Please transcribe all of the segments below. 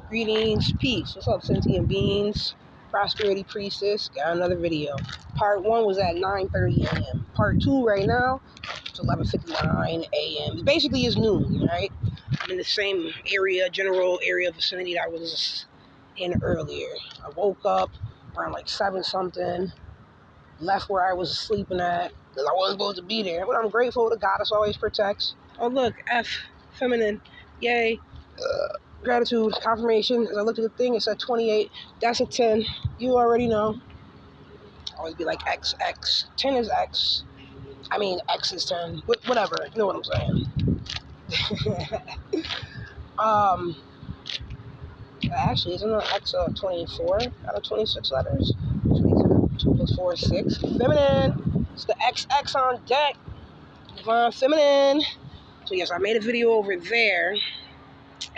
Greetings, peace. What's up, sentient beings? Prosperity Priestess. Got another video. Part 1 was at 9:30 a.m. Part 2 right now, it's 11:59 a.m. It basically is noon, right? I'm in the same area, general area vicinity that I was in earlier. I woke up around like 7 something, left where I was sleeping at, because I wasn't supposed to be there. But I'm grateful the goddess always protects. Oh, look, F, feminine. Yay. Gratitude, confirmation. As I looked at the thing, it said 28. That's a 10. You already know. Always be like X, X. 10 is X. I mean, X is 10. Whatever. You know what I'm saying. Actually, isn't an X 24 out of 26 letters? 22. 2 plus 4 is 6. Feminine. It's the XX on deck. Divine feminine. So, yes, I made a video over there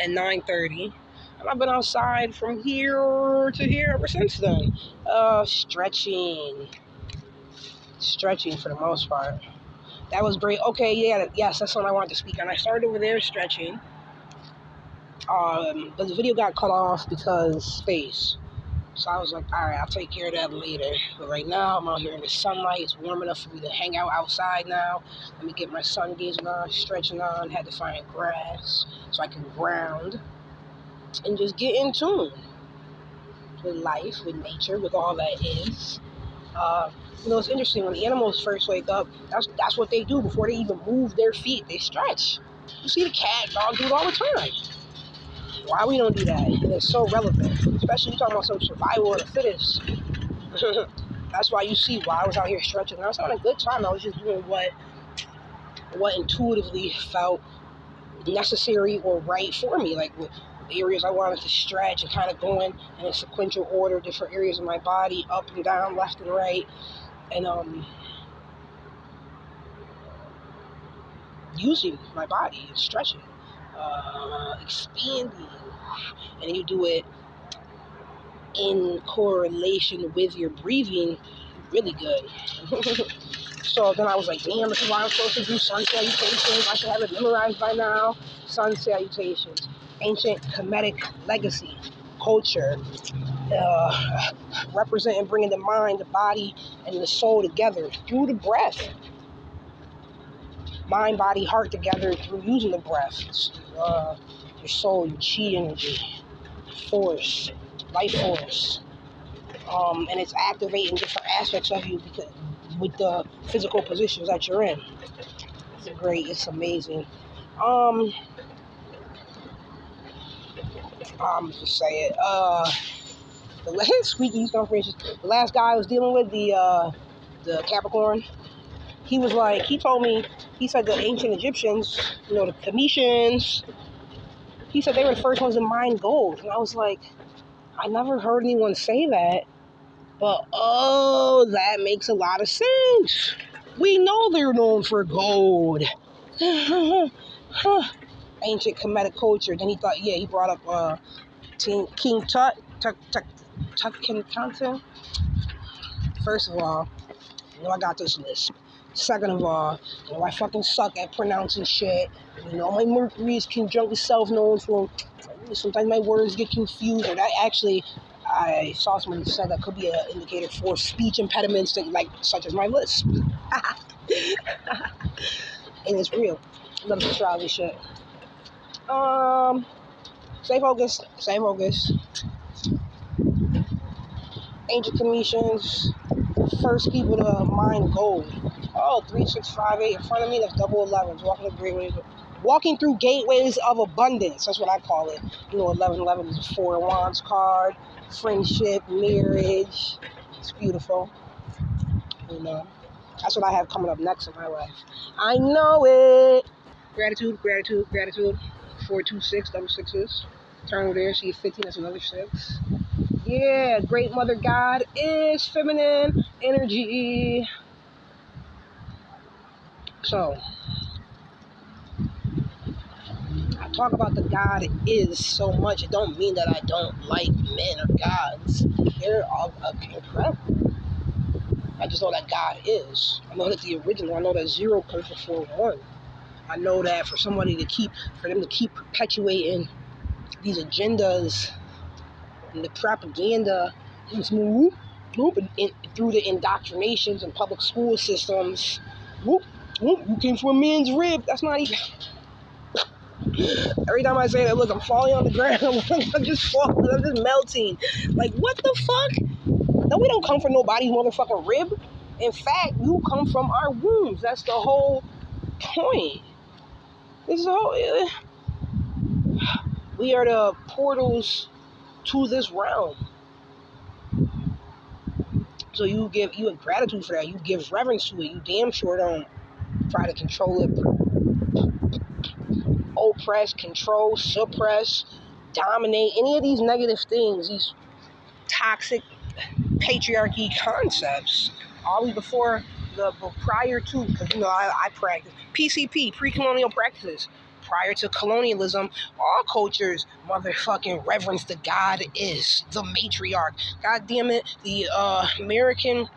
at 9:30. And I've been outside from here to here ever since then. Stretching for the most part. That was great. Okay, yeah, yes, that's something I wanted to speak on. I started over there stretching. But the video got cut off because space. So I was like, all right, I'll take care of that later. But right now, I'm out here in the sunlight. It's warm enough for me to hang out outside now. Let me get my sun gazing on, stretching on. Had to find grass so I can ground and just get in tune with life, with nature, with all that is. It's interesting, when the animals first wake up, that's what they do before they even move their feet. They stretch. You see the cat, dog do it all the time. Why we don't do that? And it's so relevant, especially you talking about some survival of the fittest. That's why you see why I was out here stretching. I was having a good time. I was just doing what intuitively felt necessary or right for me, like with areas I wanted to stretch and kind of going in a sequential order, different areas of my body, up and down, left and right, and using my body and stretching, expanding, and you do it in correlation with your breathing, really good. So then I was like, damn, this is why I'm supposed to do sun salutations. I should have it memorized by now. Sun salutations. Ancient Kemetic legacy, culture, representing bringing the mind, the body, and the soul together through the breath. Mind, body, heart together through using the breath. Your soul, your chi energy, force, life force. And it's activating different aspects of you because with the physical positions that you're in. It's great. It's amazing. I'm just saying. The last squeaky confirmations. The last guy I was dealing with, the Capricorn. He was like, he told me, he said the ancient Egyptians, the Cometians. He said they were the first ones to mine gold, and I was like, I never heard anyone say that. But, that makes a lot of sense. We know they're known for gold. Ancient Kemetic culture. Then he thought, he brought up King Tut. First of all, I got this list. Second of all, I fucking suck at pronouncing shit. My Mercury is conjunct with self-known, so sometimes my words get confused. Or that actually, I saw someone said that could be an indicator for speech impediments, such as my lisp. And it's real. I love astrology shit. Stay focused. Ancient Cometians, first people to mine gold. 3658 in front of me, that's double 11s. Walking through gateways of abundance. That's what I call it. 1111 is a 4 of Wands card. Friendship, marriage. It's beautiful. That's what I have coming up next in my life. I know it. Gratitude. 426, double sixes. Turn over there, see 15, that's another 6. Yeah, Great Mother God is feminine energy. So, I talk about the God is so much. It don't mean that I don't like men or gods. They're all incredible. I just know that God is. I know that the original. I know that 0 comes before 1. I know that for them to keep perpetuating these agendas and the propaganda is whoop, whoop, through the indoctrinations and public school systems. Whoop, whoop, you came from a man's rib. That's not even. Every time I say that, look, I'm falling on the ground. I'm just falling. I'm just melting. Like, what the fuck? No, we don't come from nobody's motherfucking rib. In fact, you come from our wombs. That's the whole point. This is whole. We are the portals to this realm. So you have gratitude for that. You give reverence to it. You damn sure don't try to control it, oppress, control, suppress, dominate, any of these negative things, these toxic patriarchy concepts, always before prior to, because I practice PCP, pre-colonial practices. Prior to colonialism, all cultures motherfucking reverence the god is the matriarch. God damn it, the American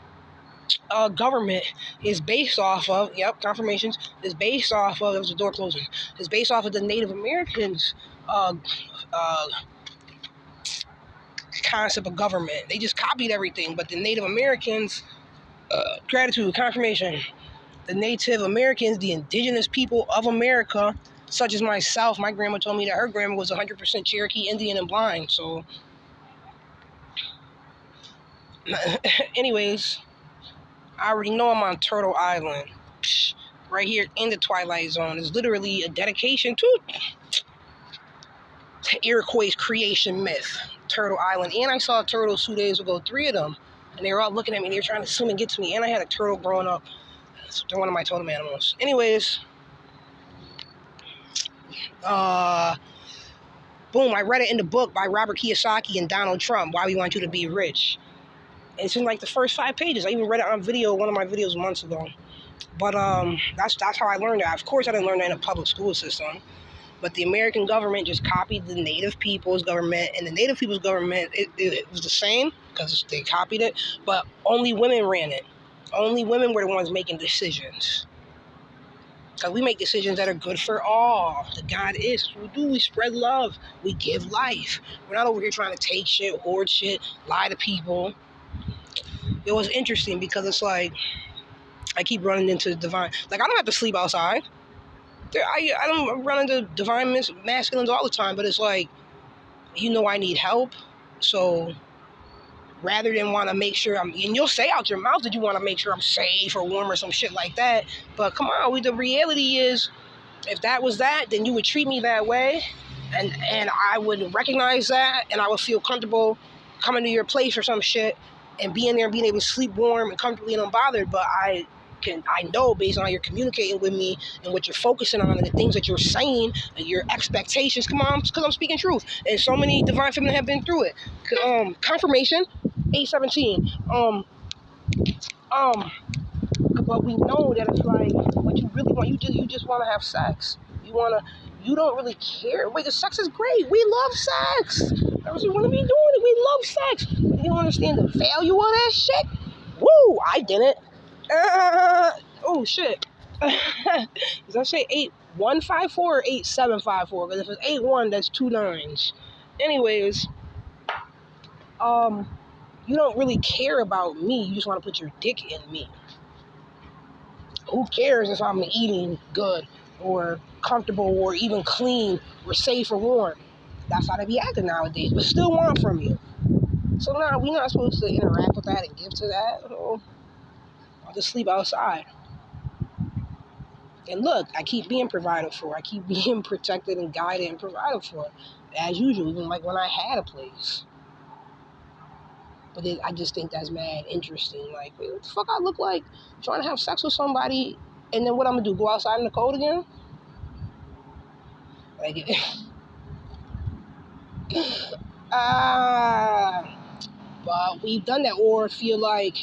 government is based off of, confirmations, is based off of, there was a door closing, is based off of the Native Americans concept of government. They just copied everything, but the Native Americans, gratitude, confirmation, the Native Americans, the indigenous people of America, such as myself, my grandma told me that her grandma was 100% Cherokee, Indian, and blind, so anyways, I already know I'm on Turtle Island. Psh, right here in the Twilight Zone. It's literally a dedication to Iroquois creation myth, Turtle Island. And I saw turtles 2 days ago, 3 of them. And they were all looking at me. They were trying to swim and get to me. And I had a turtle growing up. So they're one of my totem animals. Anyways, boom, I read it in the book by Robert Kiyosaki and Donald Trump, Why We Want You to Be Rich. And it's in like the first 5 pages. I even read it on video, one of my videos months ago. But that's how I learned that. Of course, I didn't learn that in a public school system. But the American government just copied the Native people's government, and the Native people's government, it was the same because they copied it, but only women ran it. Only women were the ones making decisions. Because we make decisions that are good for all. The God is. That's what we do. We spread love. We give life. We're not over here trying to take shit, hoard shit, lie to people. It was interesting because it's like, I keep running into divine. Like, I don't have to sleep outside. I don't run into divine masculines all the time, but it's like, I need help. So rather than want to make sure and you'll say out your mouth that you want to make sure I'm safe or warm or some shit like that. But come on, the reality is, if that was that, then you would treat me that way. And I would recognize that, and I would feel comfortable coming to your place or some shit and being there and being able to sleep warm and comfortably and unbothered. But I know based on how you're communicating with me and what you're focusing on and the things that you're saying and your expectations, come on, because I'm speaking truth. And so many divine feminine have been through it. Confirmation, 817. But we know that it's like, what you really want, you just want to have sex. You don't really care. Wait, the sex is great. We love sex. I was like, what are we doing? We love sex. But you don't understand the value of that shit? Woo, I didn't. Oh shit. Does that say 8154 or 8754? Because if it's 81, that's 2 9s. Anyways, you don't really care about me. You just want to put your dick in me. Who cares if I'm eating good or comfortable or even clean or safe or warm? That's how they be acting nowadays, but still want from you. So now we're not supposed to interact with that and give to that. So I'll just sleep outside. And look, I keep being provided for. I keep being protected and guided and provided for, as usual, even like when I had a place. But I just think that's mad interesting. Like, wait, what the fuck I look like trying to have sex with somebody, and then what I'm going to do, go outside in the cold again? Like, but we've done that, or feel like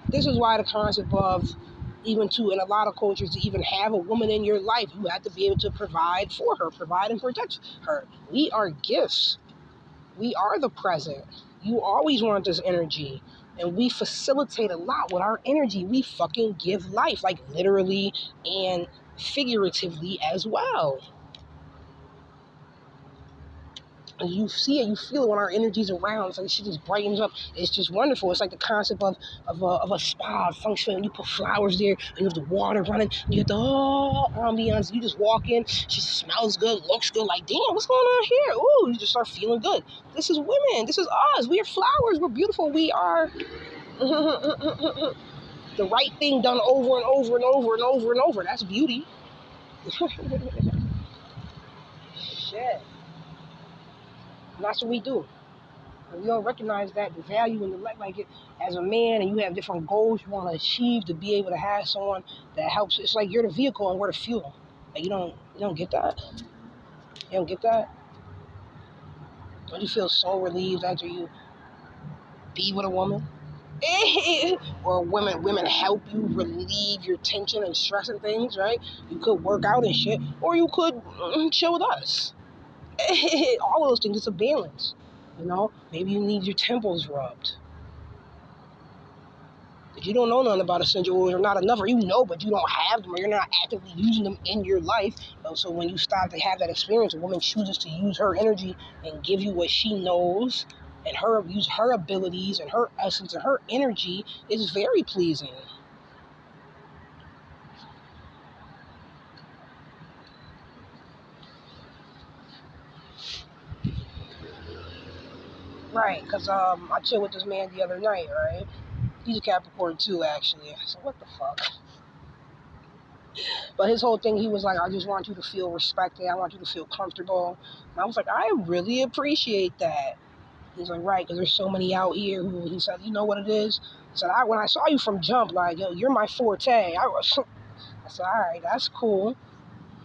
this is why the concept of, even to, in a lot of cultures, to even have a woman in your life, you have to be able to provide for her, provide and protect her. We are gifts. We are the present. You always want this energy. And we facilitate a lot with our energy. We fucking give life, like literally and figuratively as well. And you see it, you feel it when our energy's around. It's like shit just brightens up. It's just wonderful. It's like the concept of a spa function. You put flowers there, and you have the water running. And you have the ambiance. You just walk in. She smells good, looks good. Like, damn, what's going on here? Ooh, you just start feeling good. This is women. This is us. We are flowers. We're beautiful. We are the right thing done over and over and over and over and over. That's beauty. Shit. And that's what we do. And we don't recognize that the value in the like it as a man, and you have different goals you want to achieve to be able to have someone that helps. It's like you're the vehicle and we're the fuel. Like you don't get that. You don't get that. Don't you feel so relieved after you be with a woman? Or women help you relieve your tension and stress and things, right? You could work out and shit, or you could chill with us. All of those things, it's a balance. You know, maybe you need your temples rubbed. If you don't know nothing about essential oils or not enough, or you know but you don't have them, or you're not actively using them in your life, so when you start to have that experience, a woman chooses to use her energy and give you what she knows, and use her abilities and her essence and her energy, is very pleasing. Right, because I chilled with this man the other night, right? He's a Capricorn too, actually. I said, what the fuck? But his whole thing, he was like, I just want you to feel respected. I want you to feel comfortable. And I was like, I really appreciate that. He's like, right, because there's so many out here who, he said, you know what it is? He said, when I saw you from jump, like, yo, you're my forte. I said, all right, that's cool.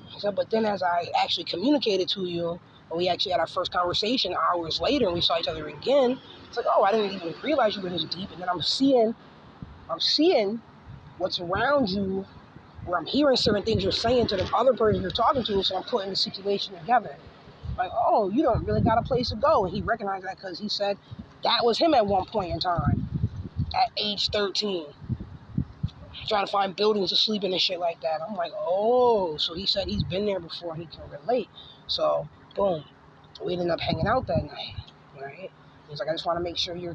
He said, but then as I actually communicated to you, and we actually had our first conversation hours later, and we saw each other again, it's like, oh, I didn't even realize you were this deep. And then I'm seeing what's around you, where I'm hearing certain things you're saying to the other person you're talking to, so I'm putting the situation together. Like, oh, you don't really got a place to go. And he recognized that because he said that was him at one point in time, at age 13, trying to find buildings to sleep in and shit like that. I'm like, oh, so he said he's been there before and he can relate. So, boom, we ended up hanging out that night, right? He's like, I just want to make sure you're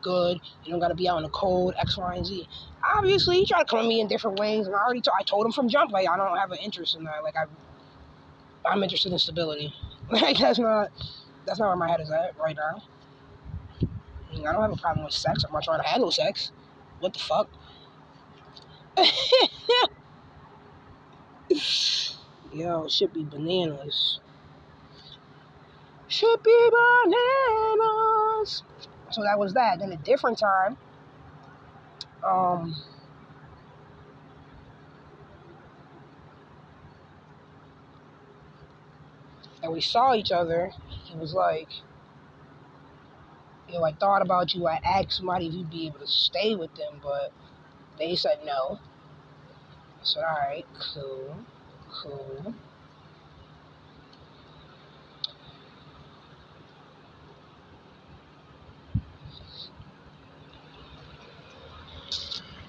good. You don't got to be out in the cold, X, Y, and Z. Obviously, he tried to come at me in different ways, and I told him from jump, like, I don't have an interest in that. Like, I'm interested in stability. Like, that's not where my head is at right now. I don't have a problem with sex. I'm not trying to handle sex. What the fuck? Yo, should be bananas. Should be bananas. So that was that. Then a different time, and we saw each other. He was like, I thought about you. I asked somebody if you'd be able to stay with them, but they said no. I said, all right, cool.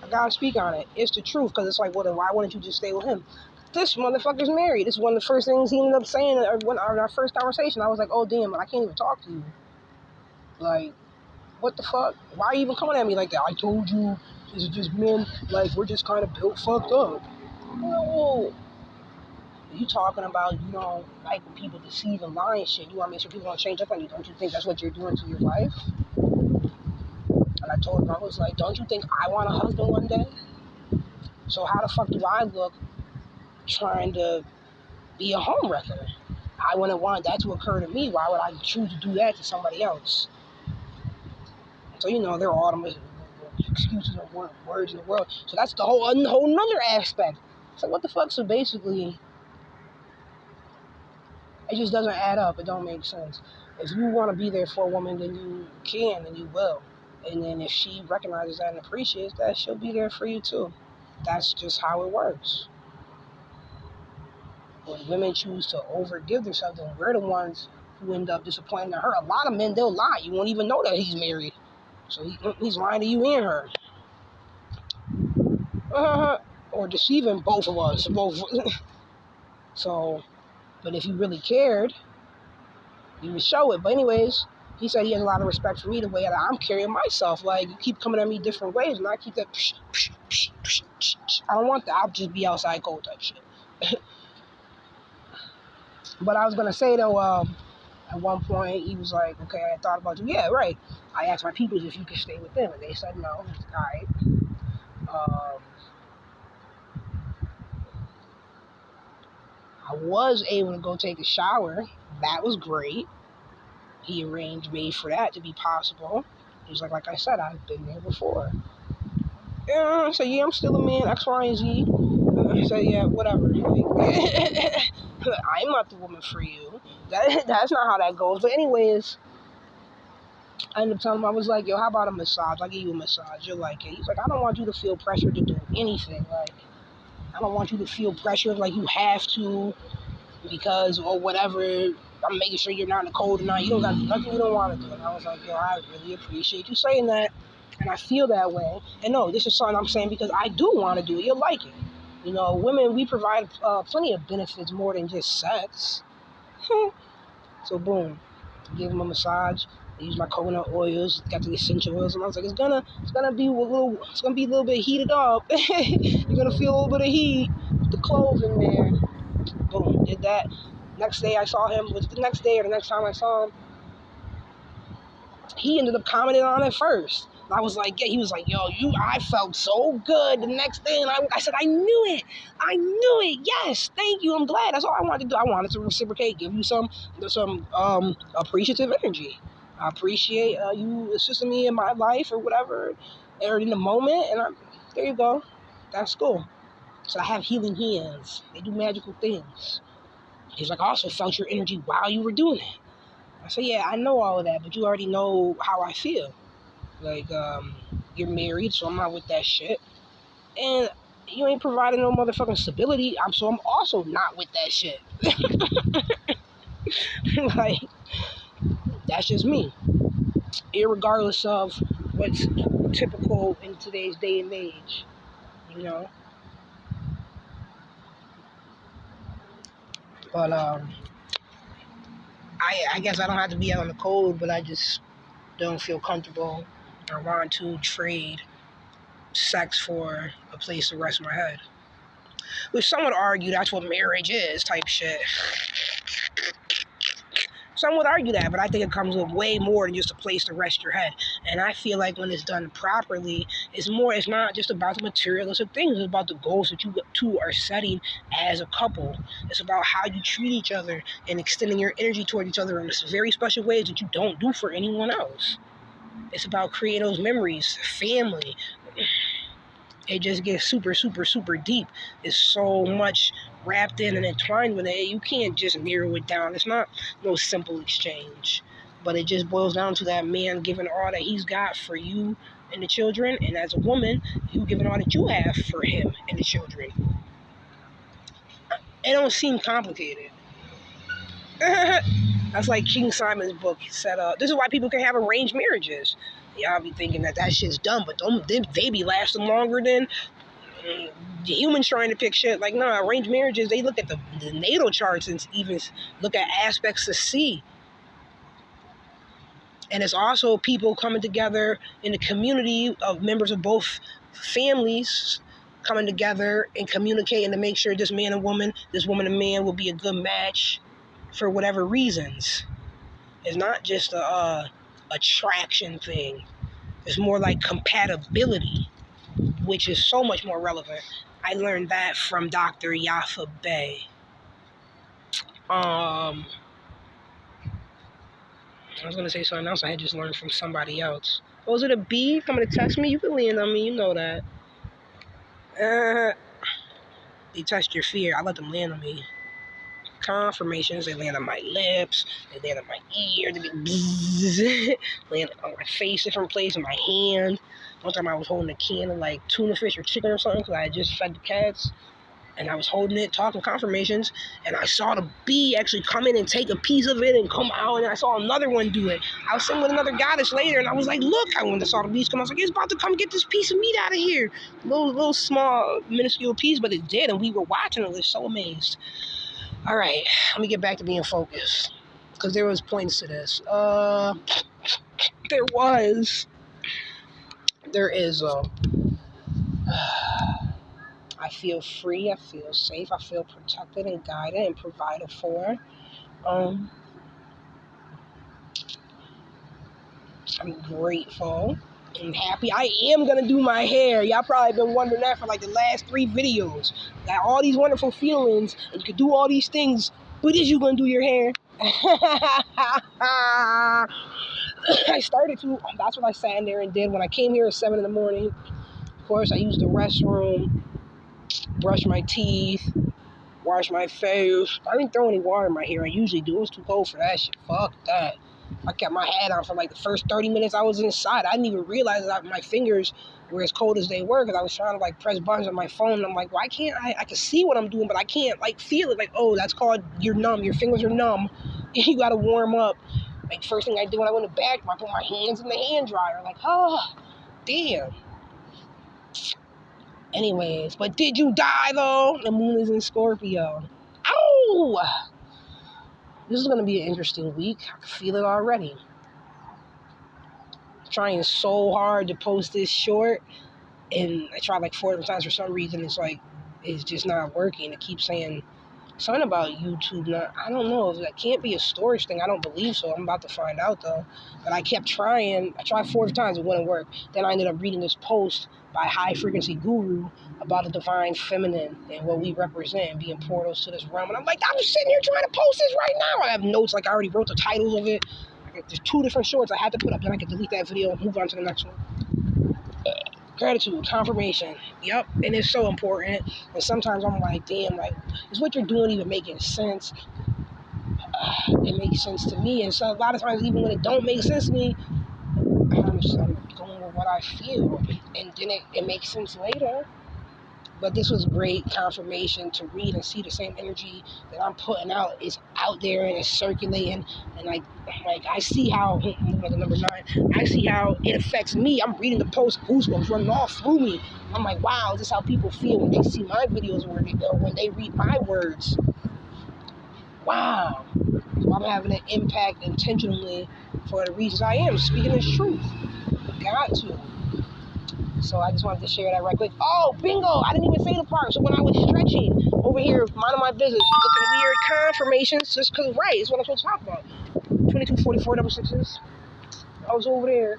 I gotta speak on it. It's the truth, because it's like, well, then why wouldn't you just stay with him? This motherfucker's married. This is one of the first things he ended up saying in our first conversation. I was like, oh, damn, I can't even talk to you. Like, what the fuck? Why are you even coming at me like that? I told you, this is just men, like, we're just kind of built fucked up. Whoa. You talking about you don't like when people deceive and lie and shit. You want to make sure people don't change up on you. Don't you think that's what you're doing to your life? And I told him, I was like, don't you think I want a husband one day? So how the fuck do I look trying to be a homewrecker? I wouldn't want that to occur to me. Why would I choose to do that to somebody else? So, they're all the excuses and words in the world. So that's the whole nother aspect. So what the fuck? So basically, it just doesn't add up. It don't make sense. If you want to be there for a woman, then you can and you will. And then if she recognizes that and appreciates that, she'll be there for you too. That's just how it works. When women choose to overgive themselves, then we're the ones who end up disappointing her. A lot of men, they'll lie. You won't even know that he's married. So he's lying to you and her. Or deceiving both of us. So, but if you really cared, You would show it. But anyways, he said he has a lot of respect for me the way that I'm carrying myself. Like, you keep coming at me different ways, and I keep that. I don't want that. I'll just be outside cold type shit. But I was gonna say though, at one point he was like, "Okay, I thought about you." Yeah, right. I asked my peoples if you could stay with them, and they said no. All right. I was able to go take a shower. That was great. He arranged me for that to be possible. He was like I said, I've been there before. Yeah, so yeah, I'm still a man, X, Y, and Z. So yeah, whatever. Like, I'm not the woman for you. That's not how that goes. But anyways, I ended up telling him, I was like, yo, how about a massage? I'll give you a massage. You'll like it. He's like, I don't want you to feel pressure to do anything. Like, I don't want you to feel pressure like you have to because or whatever. I'm making sure you're not in the cold tonight. You don't got nothing you don't want to do. And I was like, yo, I really appreciate you saying that. And I feel that way. And no, this is something I'm saying because I do want to do it. You'll like it. You know, women, we provide plenty of benefits more than just sex. So boom, give him a massage. I use my coconut oils, got the essential oils, and I was like, it's gonna be a little bit heated up. You're gonna feel a little bit of heat with the clothes in there. Boom, did that. Next day I saw him. Was it the next day or the next time I saw him? He ended up commenting on it first. And I was like, yeah, he was like, yo, I felt so good the next day. And I said, I knew it. Yes, thank you. I'm glad. That's all I wanted to do. I wanted to reciprocate, give you some appreciative energy. I appreciate you assisting me in my life or whatever, or in the moment. And there you go. That's cool. So I have healing hands. They do magical things. He's like, I also felt your energy while you were doing it. I said, yeah, I know all of that, but you already know how I feel. Like, you're married, so I'm not with that shit. And you ain't providing no motherfucking stability, so I'm also not with that shit. Like, that's just me. Irregardless of what's typical in today's day and age, you know? But, I guess I don't have to be out in the cold, but I just don't feel comfortable or want to trade sex for a place to rest my head. Which some would argue that's what marriage is, type shit. Some would argue that, but I think it comes with way more than just a place to rest your head. And I feel like when it's done properly, it's not just about the materialistic things, it's about the goals that you two are setting as a couple. It's about how you treat each other and extending your energy toward each other in very special ways that you don't do for anyone else. It's about creating those memories, family. It just gets super, super, super deep. It's so much wrapped in and entwined with it. You can't just narrow it down. It's not no simple exchange. But it just boils down to that man giving all that he's got for you and the children. And as a woman, you giving all that you have for him and the children. It don't seem complicated. That's like King Simon's book said, this is why people can have arranged marriages. Y'all be thinking that shit's dumb, but they be lasting longer than the humans trying to pick shit. Like, no, arranged marriages, they look at the natal charts and even look at aspects to see. And it's also people coming together in the community of members of both families coming together and communicating to make sure this man and woman, this woman and man will be a good match for whatever reasons. It's not just a attraction thing. It's more like compatibility, which is so much more relevant. I learned that from Dr. Yafa Bey. I was going to say something else I had just learned from somebody else. Was it a bee coming to text me? You can land on me, you know that. They test your fear. I let them land on me. Confirmations, they land on my lips, they land on my ear, they land on my face, different places, my hand. One time I was holding a can of like tuna fish or chicken or something because I had just fed the cats, and I was holding it, talking confirmations, and I saw the bee actually come in and take a piece of it and come out, and I saw another one do it. I was sitting with another goddess later, and I was like, look, when I saw the bees come, I was like, it's about to come get this piece of meat out of here. Little small, minuscule piece, but it did, and we were watching it. We were so amazed. All right, let me get back to being focused. because there was points to this. There is. I feel free. I feel safe. I feel protected and guided and provided for. I'm grateful and happy. I am gonna do my hair. Y'all probably been wondering that for like the last 3 videos. Got all these wonderful feelings, and you can do all these things, but is you gonna do your hair? I started to. That's what I sat in there and did when I came here at 7 in the morning. Of course, I used the restroom, brushed my teeth, wash my face. I didn't throw any water in my hair. I usually do. It was too cold for that shit. Fuck that. I kept my hat on for like the first 30 minutes I was inside. I didn't even realize that my fingers were as cold as they were because I was trying to like press buttons on my phone. And I'm like, why can't I can see what I'm doing, but I can't like feel it. Like, oh, that's called you're numb. Your fingers are numb. You got to warm up. Like, first thing I did when I went to the bathroom, I put my hands in the hand dryer. Like, oh, damn. Anyways, but did you die though? The moon is in Scorpio. Ow! This is going to be an interesting week. I can feel it already. I'm trying so hard to post this short, and I tried like 4 different times. For some reason, it's just not working. It keeps saying something about YouTube. I don't know. That can't be a storage thing. I don't believe so. I'm about to find out though. But I kept trying. I tried 4 times. It wouldn't work. Then I ended up reading this post by High Frequency Guru about the divine feminine and what we represent and being portals to this realm. And I'm like, I'm just sitting here trying to post this right now. I have notes. Like, I already wrote the titles of it. There's 2 different shorts I had to put up. Then I could delete that video and move on to the next one. Gratitude, confirmation. Yep, and it's so important. And sometimes I'm like, damn, like, is what you're doing even making sense? It makes sense to me. And so a lot of times, even when it don't make sense to me, I'm going with what I feel. And then it makes sense later. But this was great confirmation to read and see the same energy that I'm putting out is out there and it's circulating. And like I see how, like number 9, I see how it affects me. I'm reading the post, goosebumps running all through me. I'm like, wow, this is how people feel when they see my videos or when they read my words. Wow. So I'm having an impact intentionally for the reasons I am, speaking this truth. Got to. So I just wanted to share that right quick. Oh, bingo! I didn't even say the part. So when I was stretching over here, minding my business, looking weird, confirmations, just because, right, it's what I'm supposed to talk about. 2244 double sixes. I was over there,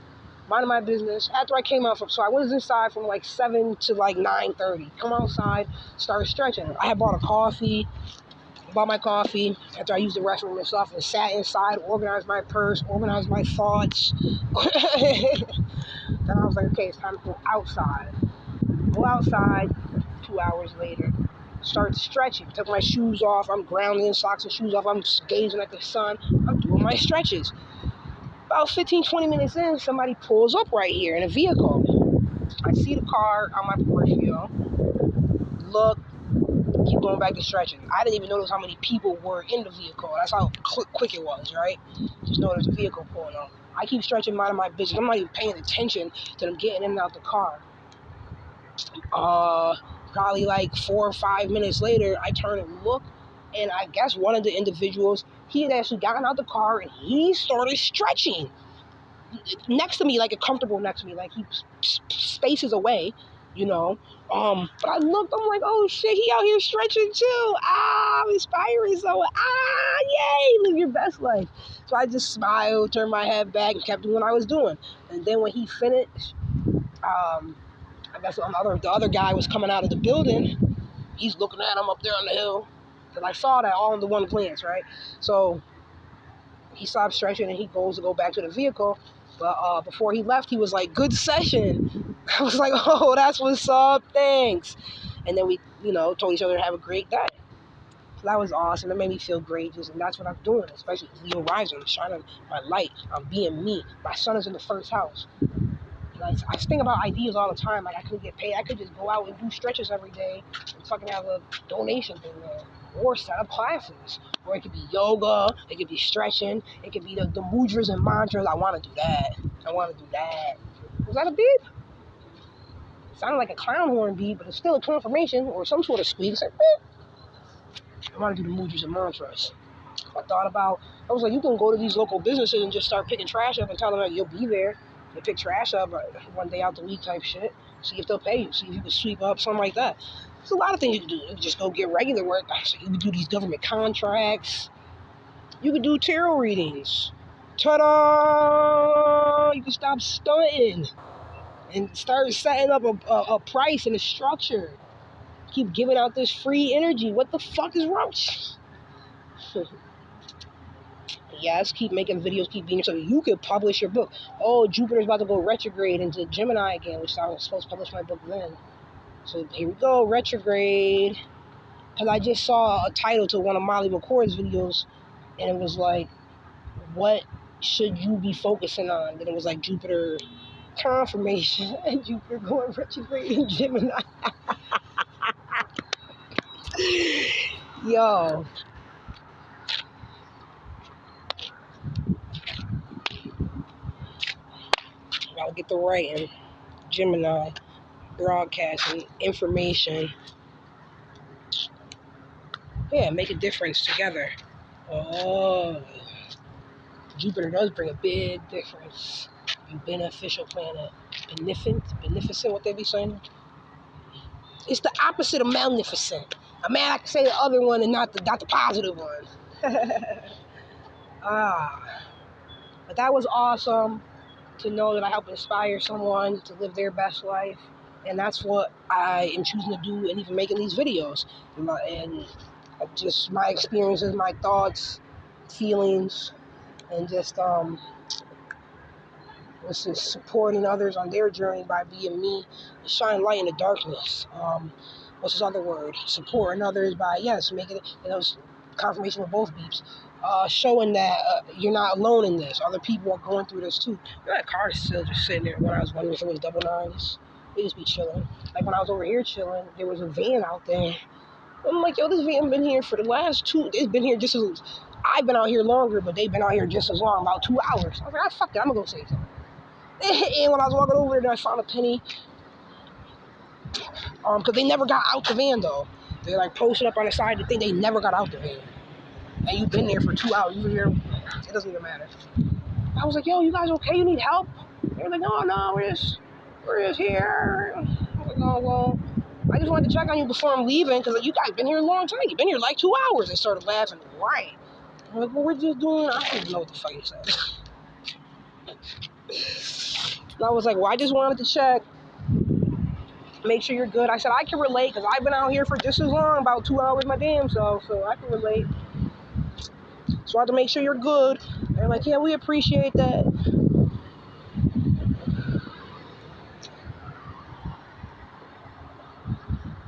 minding my business. After I came out so I was inside from like 7 to like 9:30. Come outside, started stretching. I had bought my coffee after I used the restroom and stuff, and sat inside, organized my purse, organized my thoughts. Then I was like, okay, it's time to go outside. Go outside 2 hours later. Start stretching. Took my shoes off. I'm grounded in socks and shoes off. I'm gazing at the sun. I'm doing my stretches. About 15, 20 minutes in, somebody pulls up right here in a vehicle. I see the car on my peripheral. Look, keep going back to stretching. I didn't even notice how many people were in the vehicle. That's how quick it was, right? Just know there's a vehicle pulling up. I keep stretching, minding my business. I'm not even paying attention to them getting in and out the car. Probably like 4 or 5 minutes later, I turn and look, and I guess one of the individuals, he had actually gotten out the car and he started stretching next to me, like comfortable next to me, like he spaces away, you know. But I looked, I'm like, oh shit, he out here stretching too. I'm inspiring someone. Yay, live your best life. So I just smiled, turned my head back, and kept doing what I was doing. And then when he finished, I guess the other guy was coming out of the building. He's looking at him up there on the hill. Because I saw that all in the one glance, right? So he stopped stretching and he goes to go back to the vehicle. But before he left, he was like, good session. I was like, oh, that's what's up. Thanks. And then we, told each other to have a great day. So that was awesome. It made me feel great. And that's what I'm doing, especially Leo Rising, shining my light. I'm being me. My son is in the first house. I think about ideas all the time. Like, I could get paid. I could just go out and do stretches every day and fucking have a donation thing there. Or set up classes. Or it could be yoga. It could be stretching. It could be the mudras and mantras. I want to do that. Was that a beep? It sounded like a clown horn beep, but it's still a confirmation or some sort of squeak. It's like, beep. I want to do the mudras and mantras. I was like, you can go to these local businesses and just start picking trash up and tell them that you'll be there. You pick trash up one day out the week type shit. See if they'll pay you. See if you can sweep up, something like that. There's a lot of things you can do. You can just go get regular work. So you can do these government contracts. You can do tarot readings. Ta-da! You can stop stunting and start setting up a price and a structure. Keep giving out this free energy. What the fuck is wrong? Yes, keep making videos, keep being so you could publish your book. Oh, Jupiter's about to go retrograde into Gemini again, which I was supposed to publish my book then. So here we go, retrograde. Because I just saw a title to one of Molly McCord's videos, and it was like, what should you be focusing on? Then it was like Jupiter confirmation and Jupiter going retrograde in Gemini. Yo. I'll get the writing. Gemini, broadcasting, information. Yeah, make a difference together. Oh, Jupiter does bring a big difference. Beneficial planet. Beneficent, what they be saying? It's the opposite of magnificent. A man, I can say the other one and not the positive one. But that was awesome to know that I helped inspire someone to live their best life. And that's what I am choosing to do and even making these videos. And just my experiences, my thoughts, feelings, and just supporting others on their journey by being me, shine light in the darkness. What's this other word? Supporting others by, making it, confirmation of both beeps. Showing that you're not alone in this. Other people are going through this too. That car is still just sitting there when I was wondering if it was double nines. They just be chilling. Like when I was over here chilling, there was a van out there. I'm like, yo, this van been here for the last it's been here just as, I've been out here longer, but they've been out here just as long, about 2 hours. I was like, fuck it, I'm gonna go say something. And when I was walking over there, then I found a penny. Because they never got out the van though. They like posted up on the side of the thing, they never got out the van. And you've been there for 2 hours, you were here, it doesn't even matter. I was like, yo, you guys okay? You need help? They were like, no, we're just here. I was like, oh, well, I just wanted to check on you before I'm leaving, because you guys been here a long time. You've been here like 2 hours. They started laughing. Right. I'm like, well, we're just doing, I don't even know what the fuck you said. And I was like, well, I just wanted to check, make sure you're good. I said, I can relate, because I've been out here for just as long, about 2 hours my damn self, so I can relate. So I had to make sure you're good. They're like, yeah, we appreciate that.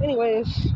Anyways.